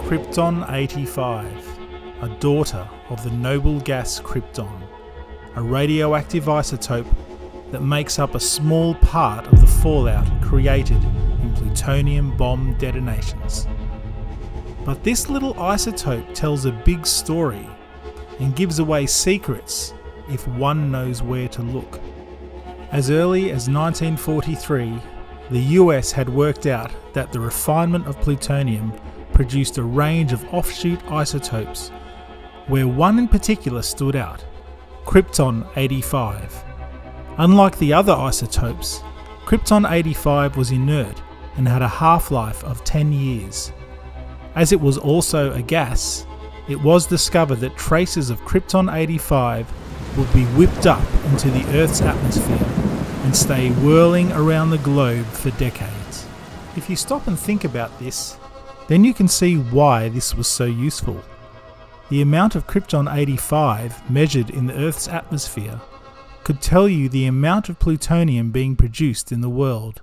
Krypton-85, a daughter of the noble gas krypton, a radioactive isotope that makes up a small part of the fallout created in plutonium bomb detonations. But this little isotope tells a big story and gives away secrets if one knows where to look. As early as 1943, the US had worked out that the refinement of plutonium produced a range of offshoot isotopes, where one in particular stood out, Krypton-85. Unlike the other isotopes, Krypton-85 was inert and had a half-life of 10 years. As it was also a gas, it was discovered that traces of Krypton-85 would be whipped up into the Earth's atmosphere and stay whirling around the globe for decades. If you stop and think about this, then you can see why this was so useful. The amount of Krypton-85 measured in the Earth's atmosphere could tell you the amount of plutonium being produced in the world.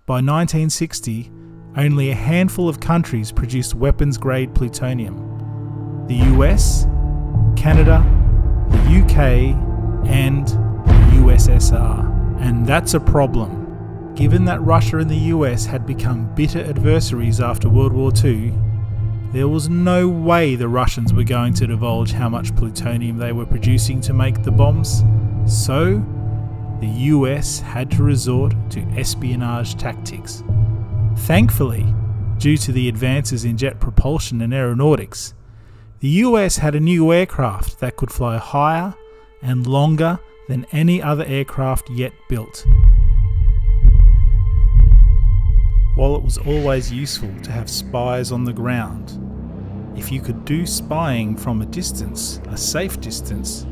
By 1960, only a handful of countries produced weapons-grade plutonium: the US, Canada, the UK, and the USSR. And that's a problem. Given that Russia and the US had become bitter adversaries after World War II, there was no way the Russians were going to divulge how much plutonium they were producing to make the bombs. So, the US had to resort to espionage tactics. Thankfully, due to the advances in jet propulsion and aeronautics, the US had a new aircraft that could fly higher and longer than any other aircraft yet built. While it was always useful to have spies on the ground, if you could do spying from a distance, a safe distance,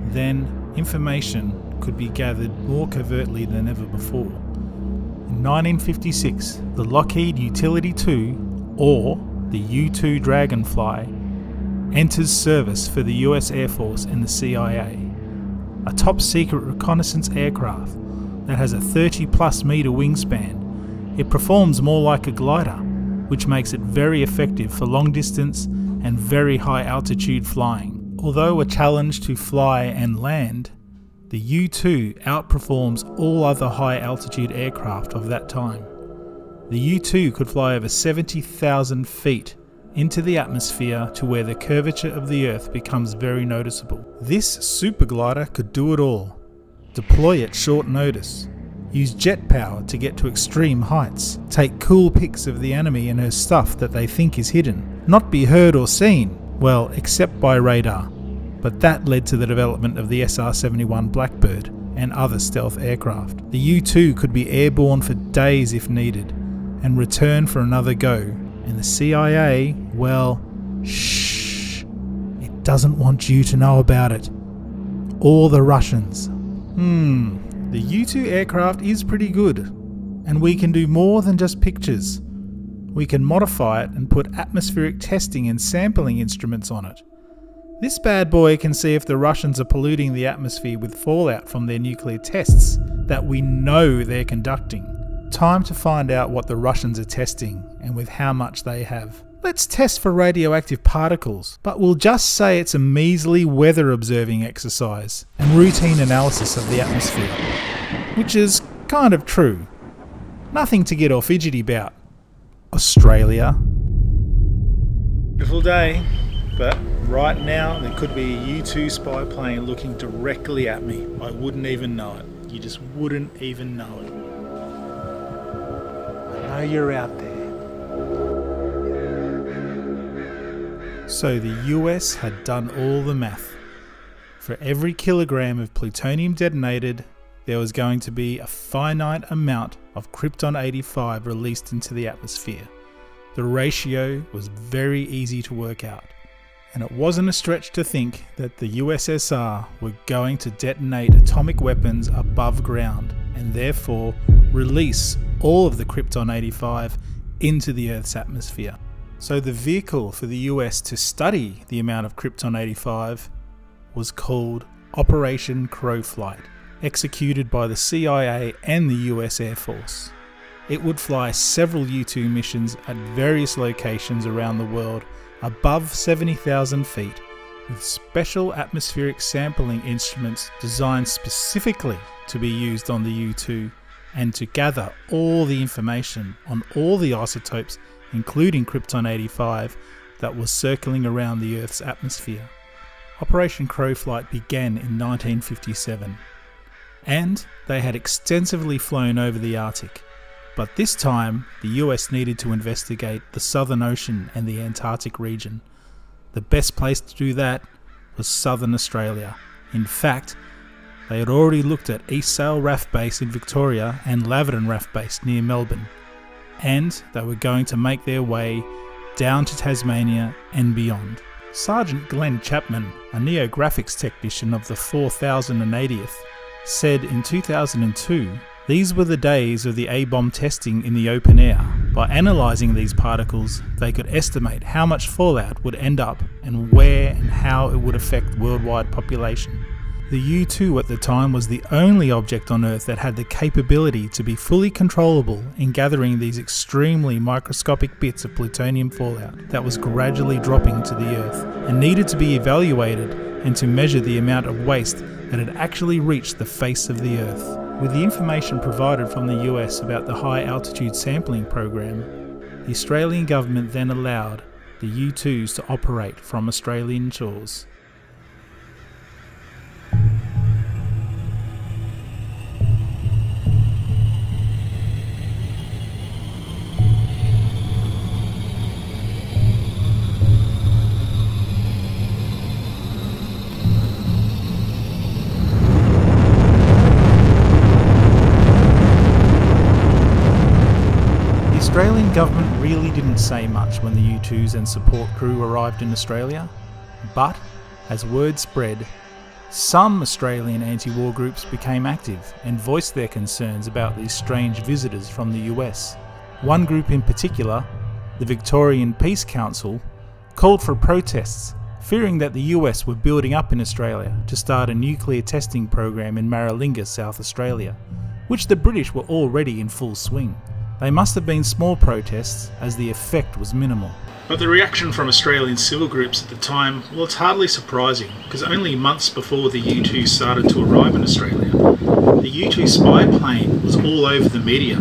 then information could be gathered more covertly than ever before. In 1956, the Lockheed Utility-2, or the U-2 Dragonfly, enters service for the US Air Force and the CIA, a top-secret reconnaissance aircraft that has a 30+ metre wingspan. It performs more like a glider, which makes it very effective for long distance and very high altitude flying. Although a challenge to fly and land, the U-2 outperforms all other high altitude aircraft of that time. The U-2 could fly over 70,000 feet into the atmosphere to where the curvature of the Earth becomes very noticeable. This super glider could do it all: deploy at short notice, use jet power to get to extreme heights, take cool pics of the enemy and her stuff that they think is hidden, not be heard or seen, well, except by radar. But that led to the development of the SR-71 Blackbird and other stealth aircraft. The U-2 could be airborne for days if needed, and return for another go. And the CIA, well, shh, it doesn't want you to know about it. Or the Russians. The U-2 aircraft is pretty good, and we can do more than just pictures. We can modify it and put atmospheric testing and sampling instruments on it. This bad boy can see if the Russians are polluting the atmosphere with fallout from their nuclear tests that we know they're conducting. Time to find out what the Russians are testing and with how much they have. Let's test for radioactive particles, but we'll just say it's a measly weather observing exercise and routine analysis of the atmosphere, which is kind of true. Nothing to get all fidgety about. Australia. Beautiful day, but right now there could be a U-2 spy plane looking directly at me. I wouldn't even know it. You just wouldn't even know it. I know you're out there. So the US had done all the math. For every kilogram of plutonium detonated, there was going to be a finite amount of Krypton-85 released into the atmosphere. The ratio was very easy to work out, and it wasn't a stretch to think that the USSR were going to detonate atomic weapons above ground and therefore release all of the Krypton-85 into the Earth's atmosphere. So the vehicle for the US to study the amount of Krypton-85 was called Operation Crowflight, executed by the CIA and the US Air Force. It would fly several U-2 missions at various locations around the world above 70,000 feet with special atmospheric sampling instruments designed specifically to be used on the U-2 and to gather all the information on all the isotopes, including Krypton-85, that was circling around the Earth's atmosphere. Operation Crowflight began in 1957, and they had extensively flown over the Arctic. But this time, the US needed to investigate the Southern Ocean and the Antarctic region. The best place to do that was Southern Australia. In fact, they had already looked at East Sail RAF Base in Victoria and Laverton RAF Base near Melbourne, and they were going to make their way down to Tasmania and beyond. Sergeant Glenn Chapman, a neographics technician of the 4080th, said in 2002, these were the days of the A-bomb testing in the open air. By analysing these particles, they could estimate how much fallout would end up and where and how it would affect worldwide population. The U-2 at the time was the only object on Earth that had the capability to be fully controllable in gathering these extremely microscopic bits of plutonium fallout that was gradually dropping to the Earth and needed to be evaluated and to measure the amount of waste that had actually reached the face of the Earth. With the information provided from the US about the high altitude sampling program, the Australian government then allowed the U-2s to operate from Australian shores. The Australian government really didn't say much when the U-2s and support crew arrived in Australia, but as word spread, some Australian anti-war groups became active and voiced their concerns about these strange visitors from the US. One group in particular, the Victorian Peace Council, called for protests, fearing that the US were building up in Australia to start a nuclear testing program in Maralinga, South Australia, which the British were already in full swing. They must have been small protests, as the effect was minimal. But the reaction from Australian civil groups at the time, well, it's hardly surprising, because only months before the U-2 started to arrive in Australia, the U-2 spy plane was all over the media.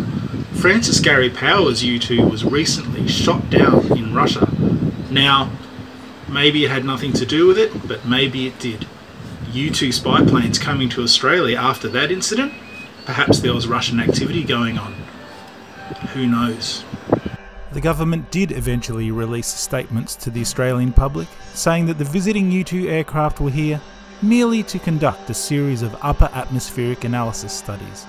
Francis Gary Powers' U-2 was recently shot down in Russia. Now, maybe it had nothing to do with it, but maybe it did. U-2 spy planes coming to Australia after that incident? Perhaps there was Russian activity going on. Who knows? The government did eventually release statements to the Australian public saying that the visiting U-2 aircraft were here merely to conduct a series of upper atmospheric analysis studies,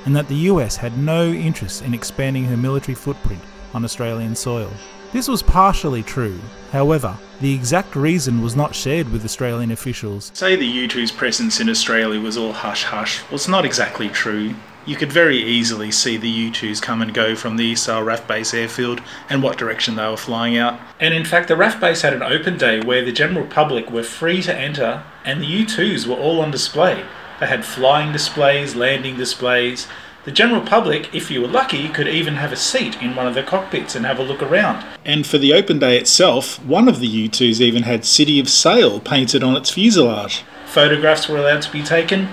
and that the US had no interest in expanding her military footprint on Australian soil. This was partially true. However, the exact reason was not shared with Australian officials. Say the U-2's presence in Australia was all hush-hush. Well, it's not exactly true. You could very easily see the U-2s come and go from the East Sail RAF Base airfield and what direction they were flying out. And in fact, the RAF Base had an open day where the general public were free to enter, and the U-2s were all on display. They had flying displays, landing displays. The general public, if you were lucky, could even have a seat in one of the cockpits and have a look around. And for the open day itself, one of the U-2s even had City of Sail painted on its fuselage. Photographs were allowed to be taken.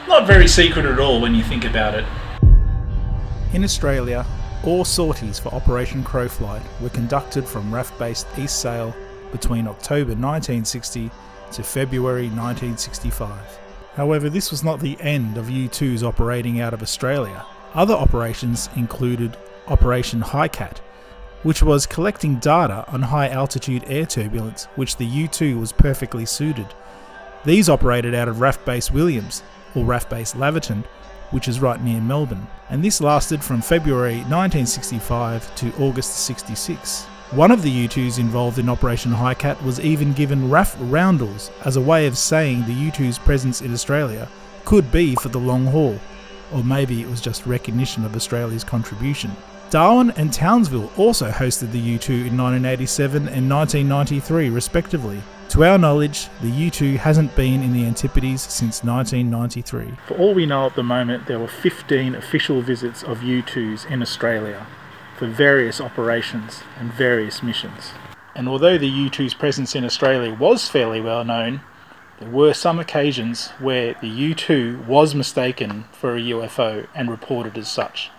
Not very secret at all when you think about it. In Australia, all sorties for Operation Crowflight were conducted from RAF Base East Sail between October 1960 to February 1965. However, this was not the end of U-2s operating out of Australia. Other operations included Operation Highcat, which was collecting data on high altitude air turbulence, which the U-2 was perfectly suited. These operated out of RAF Base Williams, or RAF Base Laverton, which is right near Melbourne, and this lasted from February 1965 to August 66. One of the U-2s involved in Operation Highcat was even given RAF roundels as a way of saying the U-2's presence in Australia could be for the long haul, or maybe it was just recognition of Australia's contribution. Darwin and Townsville also hosted the U-2 in 1987 and 1993 respectively. To our knowledge, the U-2 hasn't been in the Antipodes since 1993. For all we know at the moment, there were 15 official visits of U-2s in Australia for various operations and various missions. And although the U-2's presence in Australia was fairly well known, there were some occasions where the U-2 was mistaken for a UFO and reported as such.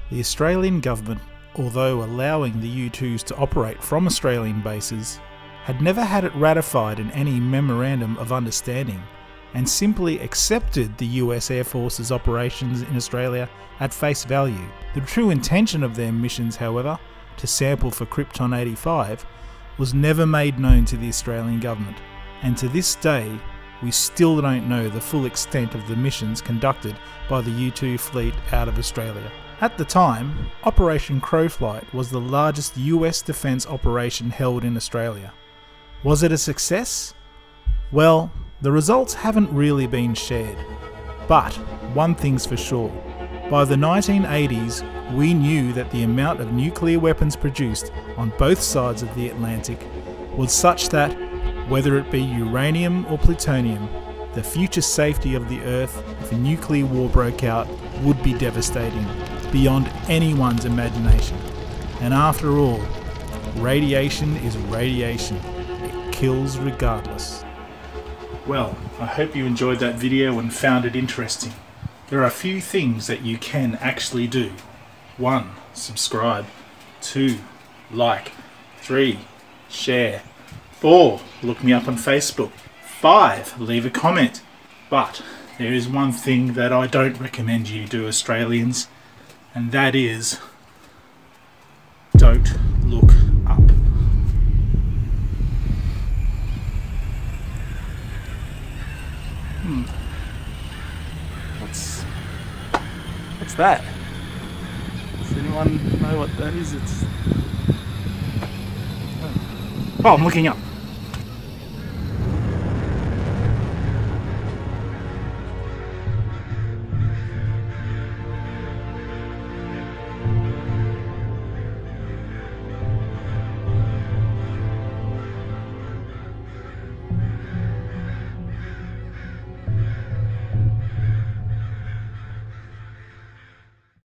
The Australian government, although allowing the U-2s to operate from Australian bases, had never had it ratified in any memorandum of understanding and simply accepted the US Air Force's operations in Australia at face value. The true intention of their missions, however, to sample for Krypton 85, was never made known to the Australian government, and to this day we still don't know the full extent of the missions conducted by the U-2 fleet out of Australia. At the time, Operation Crowflight was the largest US defence operation held in Australia. Was it a success? Well, the results haven't really been shared. But one thing's for sure. By the 1980s, we knew that the amount of nuclear weapons produced on both sides of the Atlantic was such that, whether it be uranium or plutonium, the future safety of the Earth if a nuclear war broke out would be devastating, beyond anyone's imagination. And after all, radiation is radiation. It kills regardless. Well, I hope you enjoyed that video and found it interesting. There are a few things that you can actually do. 1. Subscribe. 2. Like. 3. Share. 4. Look me up on Facebook. 5. Leave a comment. But there is one thing that I don't recommend you do, Australians, and that is, don't look up. What's that? Does anyone know what that is? Oh, I'm looking up.